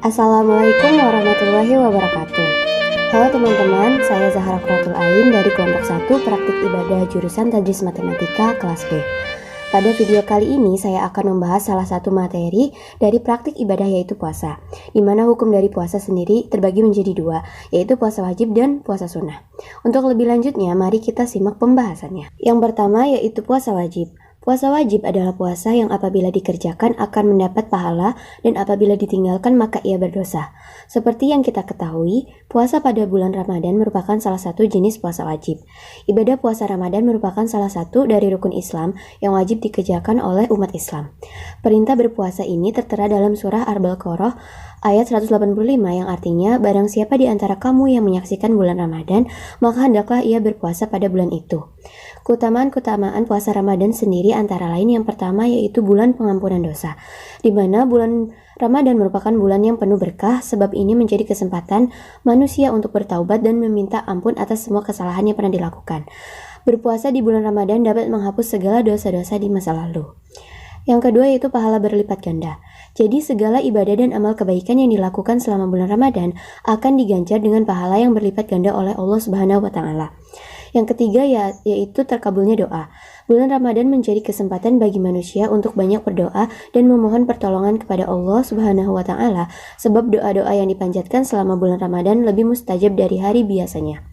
Assalamualaikum warahmatullahi wabarakatuh. Halo teman-teman, saya Zahra Quratul Ain dari kelompok 1 Praktik Ibadah jurusan Tadris Matematika kelas B. Pada video kali ini saya akan membahas salah satu materi dari praktik ibadah yaitu puasa, di mana hukum dari puasa sendiri terbagi menjadi dua, yaitu puasa wajib dan puasa sunnah. Untuk lebih lanjutnya, mari kita simak pembahasannya. Yang pertama yaitu puasa wajib. Puasa wajib adalah puasa yang apabila dikerjakan akan mendapat pahala dan apabila ditinggalkan maka ia berdosa. Seperti yang kita ketahui, puasa pada bulan Ramadan merupakan salah satu jenis puasa wajib. Ibadah puasa Ramadan merupakan salah satu dari rukun Islam yang wajib dikerjakan oleh umat Islam. Perintah berpuasa ini tertera dalam surah Al-Baqarah ayat 185 yang artinya, barang siapa di antara kamu yang menyaksikan bulan Ramadan, maka hendaklah ia berpuasa pada bulan itu. Keutamaan puasa Ramadan sendiri antara lain yang pertama yaitu bulan pengampunan dosa, di mana bulan Ramadan merupakan bulan yang penuh berkah, sebab ini menjadi kesempatan manusia untuk bertaubat dan meminta ampun atas semua kesalahan yang pernah dilakukan. Berpuasa di bulan Ramadan dapat menghapus segala dosa-dosa di masa lalu. Yang kedua yaitu pahala berlipat ganda. Jadi segala ibadah dan amal kebaikan yang dilakukan selama bulan Ramadan akan diganjar dengan pahala yang berlipat ganda oleh Allah Subhanahu wa taala. Yang ketiga yaitu terkabulnya doa. Bulan Ramadan menjadi kesempatan bagi manusia untuk banyak berdoa dan memohon pertolongan kepada Allah Subhanahu wa taala, sebab doa-doa yang dipanjatkan selama bulan Ramadan lebih mustajab dari hari biasanya.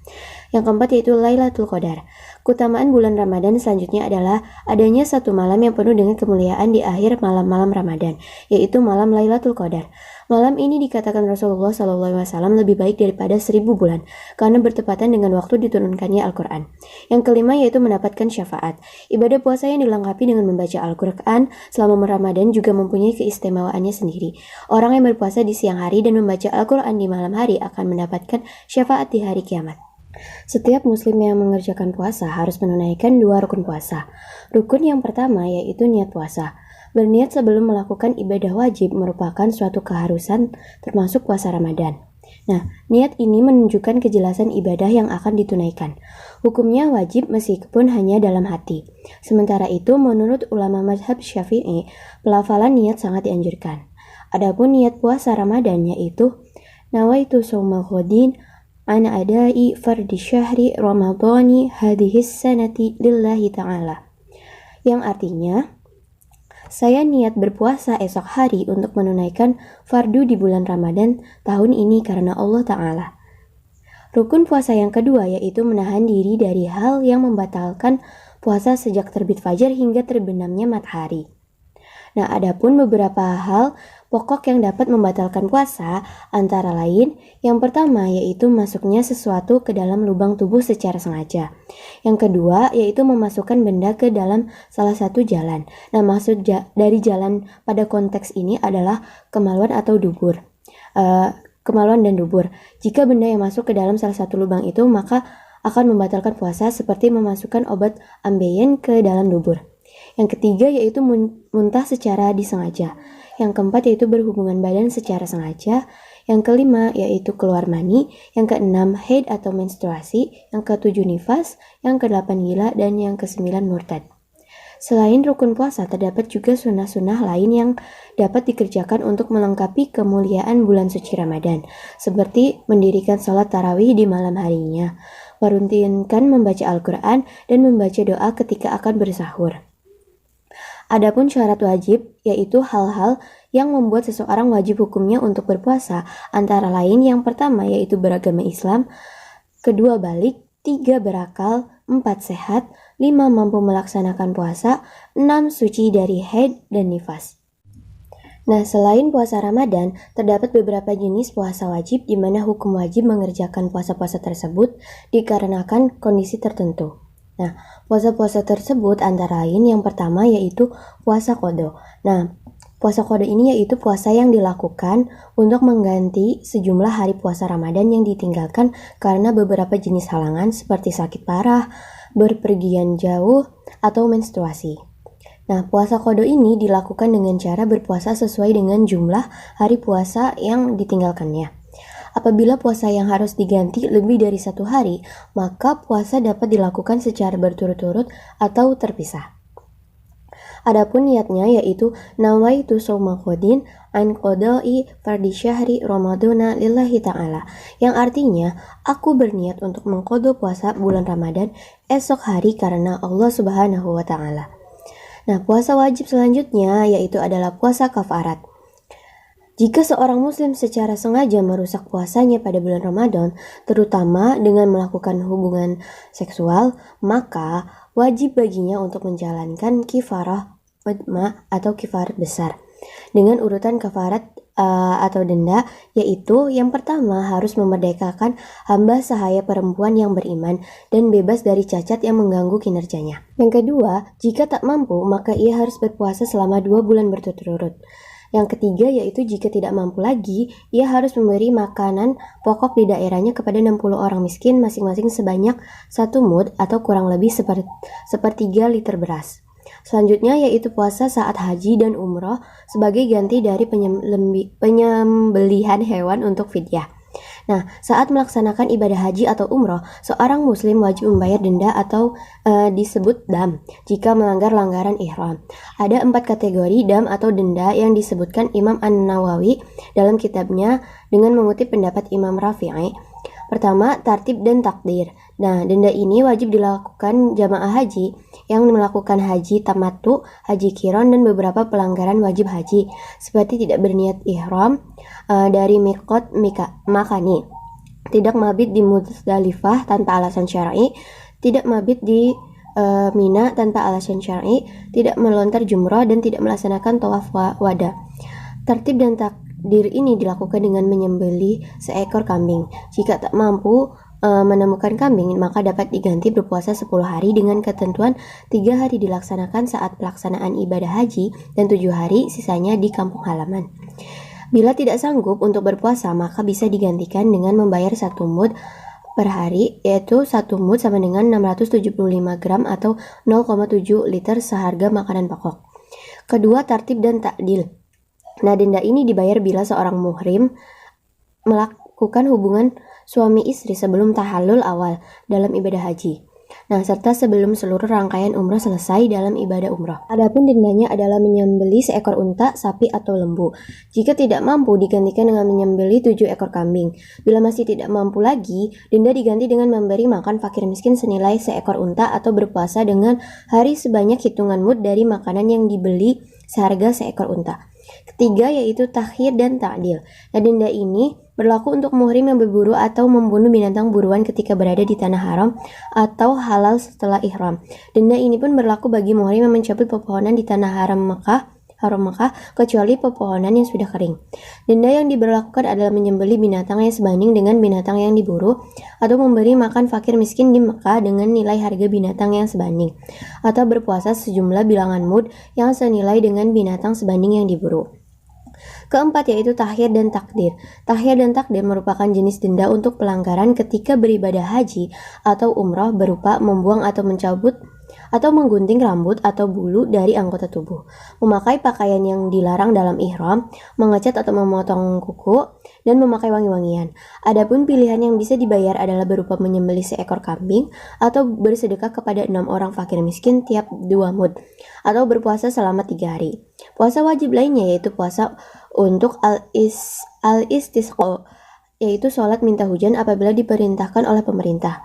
Yang keempat yaitu Lailatul Qadar. Keutamaan bulan Ramadan selanjutnya adalah adanya satu malam yang penuh dengan kemuliaan di akhir malam-malam Ramadan, yaitu malam Lailatul Qadar. Malam ini dikatakan Rasulullah SAW lebih baik daripada 1000 bulan, karena bertepatan dengan waktu diturunkannya Al-Quran. Yang kelima yaitu mendapatkan syafaat. Ibadah puasa yang dilengkapi dengan membaca Al-Quran selama Ramadan juga mempunyai keistimewaannya sendiri. Orang yang berpuasa di siang hari dan membaca Al-Quran di malam hari akan mendapatkan syafaat di hari kiamat. Setiap muslim yang mengerjakan puasa harus menunaikan 2 rukun puasa. Rukun yang pertama yaitu niat puasa. Berniat sebelum melakukan ibadah wajib merupakan suatu keharusan termasuk puasa Ramadan. Nah, niat ini menunjukkan kejelasan ibadah yang akan ditunaikan. Hukumnya wajib meskipun hanya dalam hati. Sementara itu, menurut ulama mazhab Syafi'i, pelafalan niat sangat dianjurkan. Adapun niat puasa Ramadan yaitu nawaitu shaumal ghadin an adai fardi syahri ramadhani hadhis sanati lillahi ta'ala. Yang artinya, saya niat berpuasa esok hari untuk menunaikan fardu di bulan Ramadan tahun ini karena Allah Ta'ala. Rukun puasa yang kedua yaitu menahan diri dari hal yang membatalkan puasa sejak terbit fajar hingga terbenamnya matahari. Nah, adapun beberapa hal pokok yang dapat membatalkan puasa antara lain yang pertama yaitu masuknya sesuatu ke dalam lubang tubuh secara sengaja. Yang kedua yaitu memasukkan benda ke dalam salah satu jalan. Nah, maksud dari jalan pada konteks ini adalah kemaluan atau dubur. Kemaluan dan dubur. Jika benda yang masuk ke dalam salah satu lubang itu maka akan membatalkan puasa seperti memasukkan obat ambeien ke dalam dubur. Yang ketiga yaitu muntah secara disengaja. Yang keempat yaitu berhubungan badan secara sengaja. Yang kelima yaitu keluar mani. Yang keenam haid atau menstruasi. Yang ketujuh nifas. Yang kedelapan gila. Dan yang kesembilan murtad. Selain rukun puasa, terdapat juga sunnah-sunnah lain yang dapat dikerjakan untuk melengkapi kemuliaan bulan suci Ramadan, seperti mendirikan sholat tarawih di malam harinya, merutinkan membaca Al-Quran, dan membaca doa ketika akan bersahur. Adapun syarat wajib, yaitu hal-hal yang membuat seseorang wajib hukumnya untuk berpuasa, antara lain yang pertama yaitu beragama Islam, kedua balik, 3 berakal, 4 sehat, 5 mampu melaksanakan puasa, 6 suci dari haid dan nifas. Nah, selain puasa Ramadan, terdapat beberapa jenis puasa wajib di mana hukum wajib mengerjakan puasa-puasa tersebut dikarenakan kondisi tertentu. Nah, puasa-puasa tersebut antara lain yang pertama yaitu puasa qadha. Nah, puasa qadha ini yaitu puasa yang dilakukan untuk mengganti sejumlah hari puasa Ramadan yang ditinggalkan karena beberapa jenis halangan seperti sakit parah, berpergian jauh, atau menstruasi. Nah, puasa qadha ini dilakukan dengan cara berpuasa sesuai dengan jumlah hari puasa yang ditinggalkannya. Apabila puasa yang harus diganti lebih dari 1 hari, maka puasa dapat dilakukan secara berturut-turut atau terpisah. Adapun niatnya yaitu nawaitu shauma qadin an qada'i fardhi syahri ramadhana lillahi ta'ala, yang artinya aku berniat untuk mengqadha puasa bulan Ramadan esok hari karena Allah Subhanahu wa taala. Nah, puasa wajib selanjutnya yaitu adalah puasa kafarat. Jika seorang muslim secara sengaja merusak puasanya pada bulan Ramadan, terutama dengan melakukan hubungan seksual, maka wajib baginya untuk menjalankan kifarah udma atau kifarat besar dengan urutan kafarat atau denda, yaitu yang pertama harus memerdekakan hamba sahaya perempuan yang beriman dan bebas dari cacat yang mengganggu kinerjanya. Yang kedua, jika tak mampu maka ia harus berpuasa selama 2 bulan berturut-turut. Yang ketiga yaitu jika tidak mampu lagi, ia harus memberi makanan pokok di daerahnya kepada 60 orang miskin masing-masing sebanyak 1 mud atau kurang lebih sepertiga liter beras. Selanjutnya yaitu puasa saat haji dan umroh sebagai ganti dari penyembelihan hewan untuk fidyah. Nah, saat melaksanakan ibadah haji atau umroh, seorang muslim wajib membayar denda atau disebut dam jika melanggar langgaran ihram. Ada 4 kategori dam atau denda yang disebutkan Imam An-Nawawi dalam kitabnya dengan mengutip pendapat Imam Rafi'i. Pertama, tartib dan takdir. Nah, denda ini wajib dilakukan jamaah haji yang melakukan haji tamattu, haji qiron, dan beberapa pelanggaran wajib haji, seperti tidak berniat ihram dari miqat makani, tidak mabit di Muzdalifah tanpa alasan syar'i, tidak mabit di Mina tanpa alasan syar'i, tidak melontar jumrah, dan tidak melaksanakan tawaf wada. Tertib dan takdir ini dilakukan dengan menyembelih seekor kambing. Jika tak mampu menemukan kambing, maka dapat diganti berpuasa 10 hari dengan ketentuan 3 hari dilaksanakan saat pelaksanaan ibadah haji dan 7 hari sisanya di kampung halaman. Bila tidak sanggup untuk berpuasa, maka bisa digantikan dengan membayar 1 mud per hari, yaitu 1 mud sama dengan 675 gram atau 0,7 liter seharga makanan pokok. Kedua, tartib dan takdil. Nah, denda ini dibayar bila seorang muhrim melakukan hubungan suami istri sebelum tahallul awal dalam ibadah haji. Nah, serta sebelum seluruh rangkaian umrah selesai dalam ibadah umrah. Adapun dendanya adalah menyembelih seekor unta, sapi, atau lembu. Jika tidak mampu, digantikan dengan menyembelih 7 ekor kambing. Bila masih tidak mampu lagi, denda diganti dengan memberi makan fakir miskin senilai seekor unta atau berpuasa dengan hari sebanyak hitungan mud dari makanan yang dibeli seharga seekor unta. Ketiga yaitu takhir dan ta'dil. Nah, denda ini berlaku untuk muhrim yang berburu atau membunuh binatang buruan ketika berada di tanah haram atau halal setelah ihram. Denda ini pun berlaku bagi muhrim yang mencabut pepohonan di tanah haram Mekah kecuali pepohonan yang sudah kering. Denda yang diberlakukan adalah menyembelih binatang yang sebanding dengan binatang yang diburu, atau memberi makan fakir miskin di Mekah dengan nilai harga binatang yang sebanding, atau berpuasa sejumlah bilangan mud yang senilai dengan binatang sebanding yang diburu. Keempat yaitu takhir dan takdir. Takhir dan takdir merupakan jenis denda untuk pelanggaran ketika beribadah haji atau umrah berupa membuang atau mencabut atau menggunting rambut atau bulu dari anggota tubuh, memakai pakaian yang dilarang dalam ihram, mengecat atau memotong kuku, dan memakai wangi-wangian. Adapun pilihan yang bisa dibayar adalah berupa menyembelih seekor kambing atau bersedekah kepada 6 orang fakir miskin tiap 2 mud, atau berpuasa selama 3 hari. Puasa wajib lainnya yaitu puasa untuk al-istisqa, yaitu sholat minta hujan apabila diperintahkan oleh pemerintah.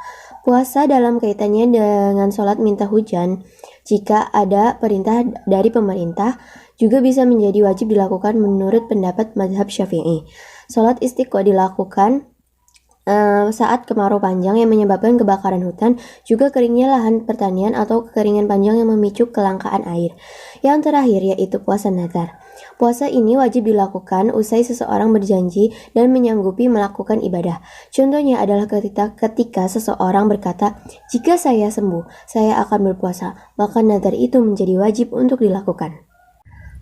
Puasa dalam kaitannya dengan sholat minta hujan, jika ada perintah dari pemerintah, juga bisa menjadi wajib dilakukan menurut pendapat mazhab Syafi'i. Sholat istisqa dilakukan saat kemarau panjang yang menyebabkan kebakaran hutan, juga keringnya lahan pertanian atau kekeringan panjang yang memicu kelangkaan air. Yang terakhir yaitu puasa nazar. Puasa ini wajib dilakukan usai seseorang berjanji dan menyanggupi melakukan ibadah. Contohnya adalah ketika seseorang berkata, "Jika saya sembuh, saya akan berpuasa," maka nazar itu menjadi wajib untuk dilakukan.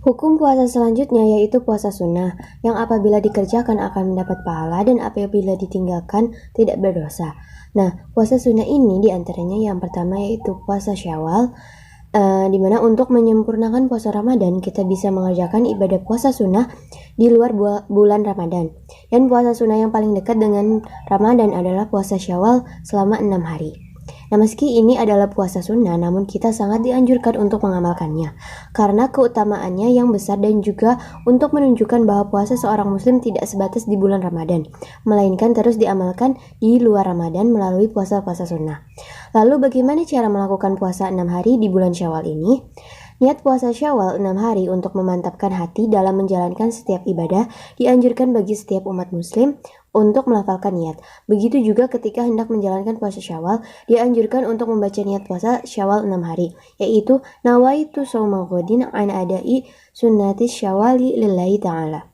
Hukum puasa selanjutnya yaitu puasa sunnah, yang apabila dikerjakan akan mendapat pahala dan apabila ditinggalkan tidak berdosa. Nah, puasa sunnah ini diantaranya yang pertama yaitu puasa Syawal, di mana untuk menyempurnakan puasa Ramadan kita bisa mengerjakan ibadah puasa sunnah di luar bulan Ramadan. Dan puasa sunnah yang paling dekat dengan Ramadan adalah puasa Syawal selama 6 hari. Nah, meski ini adalah puasa sunnah, namun kita sangat dianjurkan untuk mengamalkannya karena keutamaannya yang besar dan juga untuk menunjukkan bahwa puasa seorang muslim tidak sebatas di bulan Ramadan, melainkan terus diamalkan di luar Ramadan melalui puasa-puasa sunnah. Lalu bagaimana cara melakukan puasa 6 hari di bulan Syawal ini? Niat puasa Syawal 6 hari untuk memantapkan hati dalam menjalankan setiap ibadah dianjurkan bagi setiap umat muslim untuk melafalkan niat. Begitu juga ketika hendak menjalankan puasa Syawal, dianjurkan untuk membaca niat puasa Syawal 6 hari, yaitu nawaitu shauma ghadin an adai sunnati syawali lillahi ta'ala.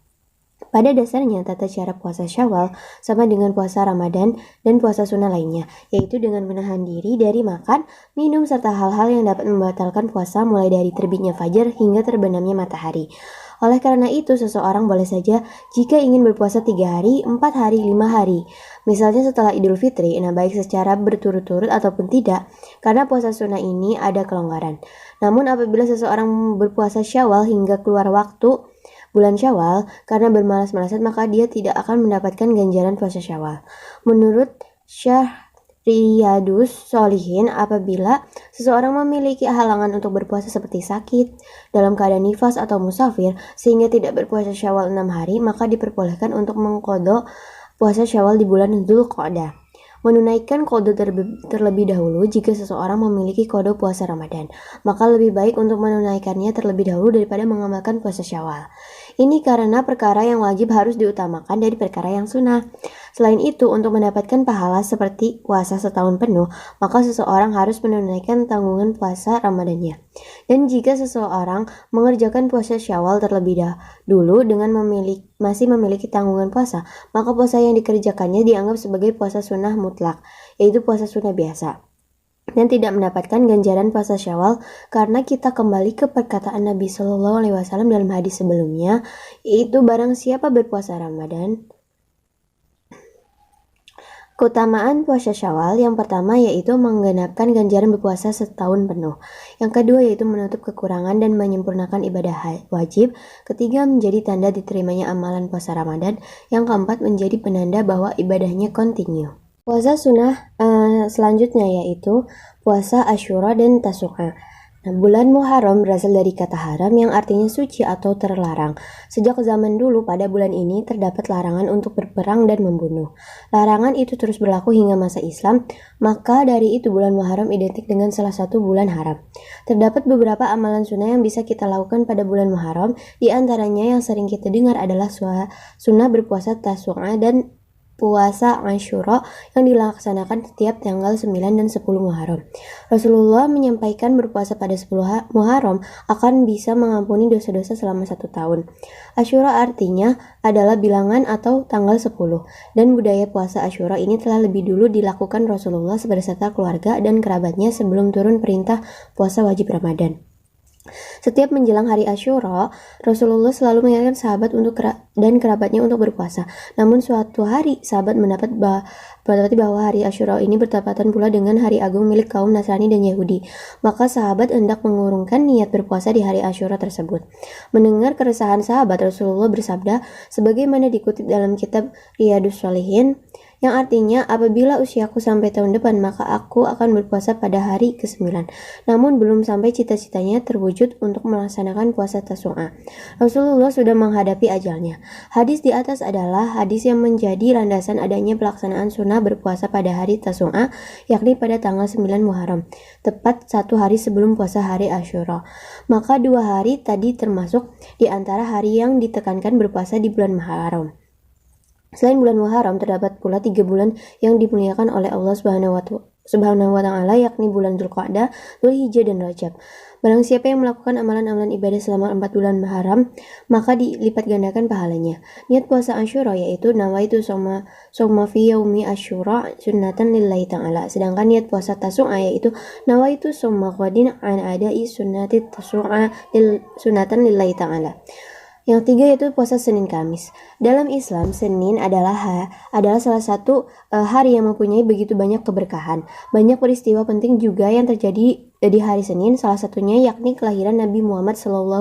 Pada dasarnya, tata cara puasa Syawal sama dengan puasa Ramadan dan puasa sunnah lainnya, yaitu dengan menahan diri dari makan, minum, serta hal-hal yang dapat membatalkan puasa mulai dari terbitnya fajar hingga terbenamnya matahari. Oleh karena itu, seseorang boleh saja jika ingin berpuasa 3 hari, 4 hari, 5 hari. Misalnya setelah Idul Fitri, nah baik secara berturut-turut ataupun tidak, karena puasa sunnah ini ada kelonggaran. Namun apabila seseorang berpuasa Syawal hingga keluar waktu bulan Syawal karena bermalas-malasan, maka dia tidak akan mendapatkan ganjaran puasa Syawal. Menurut Riyadus Sholihin, apabila seseorang memiliki halangan untuk berpuasa seperti sakit, dalam keadaan nifas atau musafir, sehingga tidak berpuasa Syawal 6 hari, maka diperbolehkan untuk mengqadha puasa Syawal di bulan Dzulqa'dah. Menunaikan qadha terlebih dahulu jika seseorang memiliki qadha puasa Ramadan, maka lebih baik untuk menunaikannya terlebih dahulu daripada mengamalkan puasa Syawal. Ini karena perkara yang wajib harus diutamakan dari perkara yang sunnah. Selain itu, untuk mendapatkan pahala seperti puasa setahun penuh, maka seseorang harus menunaikan tanggungan puasa Ramadannya. Dan jika seseorang mengerjakan puasa Syawal terlebih dahulu dengan masih memiliki tanggungan puasa, maka puasa yang dikerjakannya dianggap sebagai puasa sunnah mutlak, yaitu puasa sunnah biasa, dan tidak mendapatkan ganjaran puasa Syawal, karena kita kembali ke perkataan Nabi Shallallahu Alaihi Wasallam dalam hadis sebelumnya, yaitu barang siapa berpuasa Ramadan. Keutamaan puasa Syawal yang pertama yaitu menggenapkan ganjaran berpuasa setahun penuh. Yang kedua yaitu menutup kekurangan dan menyempurnakan ibadah wajib. Ketiga, menjadi tanda diterimanya amalan puasa Ramadan. Yang keempat, menjadi penanda bahwa ibadahnya kontinu. Puasa sunnah selanjutnya yaitu puasa Asyura dan Tasu'a. Nah, bulan Muharram berasal dari kata haram yang artinya suci atau terlarang. Sejak zaman dulu pada bulan ini terdapat larangan untuk berperang dan membunuh. Larangan itu terus berlaku hingga masa Islam, maka dari itu bulan Muharram identik dengan salah satu bulan haram. Terdapat beberapa amalan sunnah yang bisa kita lakukan pada bulan Muharram, di antaranya yang sering kita dengar adalah sunnah berpuasa Tasu'a dan puasa Asyura yang dilaksanakan setiap tanggal 9 dan 10 Muharram. Rasulullah menyampaikan berpuasa pada 10 Muharram akan bisa mengampuni dosa-dosa selama 1 tahun. Asyura artinya adalah bilangan atau tanggal 10, dan budaya puasa Asyura ini telah lebih dulu dilakukan Rasulullah beserta keluarga dan kerabatnya sebelum turun perintah puasa wajib Ramadan. Setiap menjelang hari Asyura, Rasulullah selalu mengingatkan sahabat dan kerabatnya untuk berpuasa. Namun suatu hari, sahabat mendapati bahwa hari Asyura ini bertepatan pula dengan hari agung milik kaum Nasrani dan Yahudi. Maka sahabat hendak mengurungkan niat berpuasa di hari Asyura tersebut. Mendengar keresahan sahabat, Rasulullah bersabda, sebagaimana dikutip dalam kitab Riyadus Sholihin, yang artinya apabila usiaku sampai tahun depan maka aku akan berpuasa pada hari ke-9. Namun belum sampai cita-citanya terwujud untuk melaksanakan puasa Tasu'a. Rasulullah sudah menghadapi ajalnya. Hadis di atas adalah hadis yang menjadi landasan adanya pelaksanaan sunnah berpuasa pada hari Tasu'a, yakni pada tanggal 9 Muharram, tepat 1 hari sebelum puasa hari Asyura. Maka 2 hari tadi termasuk di antara hari yang ditekankan berpuasa di bulan Muharram. Selain bulan Muharram, terdapat pula 3 bulan yang dimuliakan oleh Allah Subhanahu wa Ta'ala, yakni bulan Dzulqa'dah, Dzulhijjah, dan Rajab. Barang siapa yang melakukan amalan-amalan ibadah selama 4 bulan Muharram, maka dilipat gandakan pahalanya. Niat puasa Asyura yaitu nawaitu shauma fi yaumi Asyura sunnatan lillahi ta'ala. Sedangkan niat puasa Tasu'a yaitu nawaitu shauma ghadin an adai sunnati Tasu'a sunnatan lillahi ta'ala. Yang tiga yaitu puasa Senin Kamis. Dalam Islam, Senin adalah salah satu hari yang mempunyai begitu banyak keberkahan. Banyak peristiwa penting juga yang terjadi di hari Senin, salah satunya yakni kelahiran Nabi Muhammad SAW.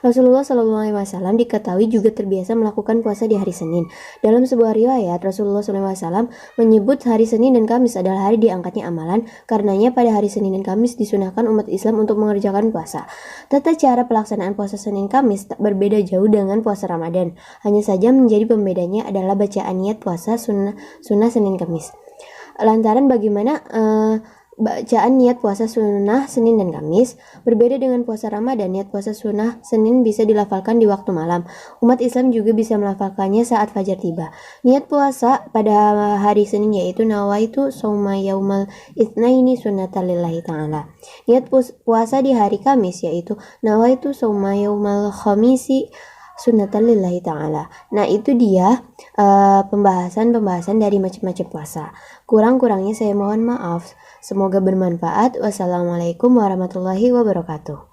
Rasulullah SAW diketahui juga terbiasa melakukan puasa di hari Senin. Dalam sebuah riwayat, Rasulullah SAW menyebut hari Senin dan Kamis adalah hari diangkatnya amalan, karenanya pada hari Senin dan Kamis disunahkan umat Islam untuk mengerjakan puasa. Tata cara pelaksanaan puasa Senin Kamis tak berbeda jauh dengan puasa Ramadan. Hanya saja menjadi pembedanya adalah bacaan niat puasa sunnah Senin Kamis. Lantaran bagaimana bacaan niat puasa sunnah Senin dan Kamis berbeda dengan puasa Ramadan. Niat puasa sunnah Senin bisa dilafalkan di waktu malam. Umat Islam juga bisa melafalkannya saat fajar tiba. Niat puasa pada hari Senin yaitu nawaitu shauma yaumal itsnaini sunnatan lillahi ta'ala. Niat puasa di hari Kamis yaitu nawaitu shauma yaumal khamisi sunnatan lillahi ta'ala. Nah, itu dia pembahasan dari macam-macam puasa. Kurang-kurangnya saya mohon maaf. Semoga bermanfaat. Wassalamualaikum warahmatullahi wabarakatuh.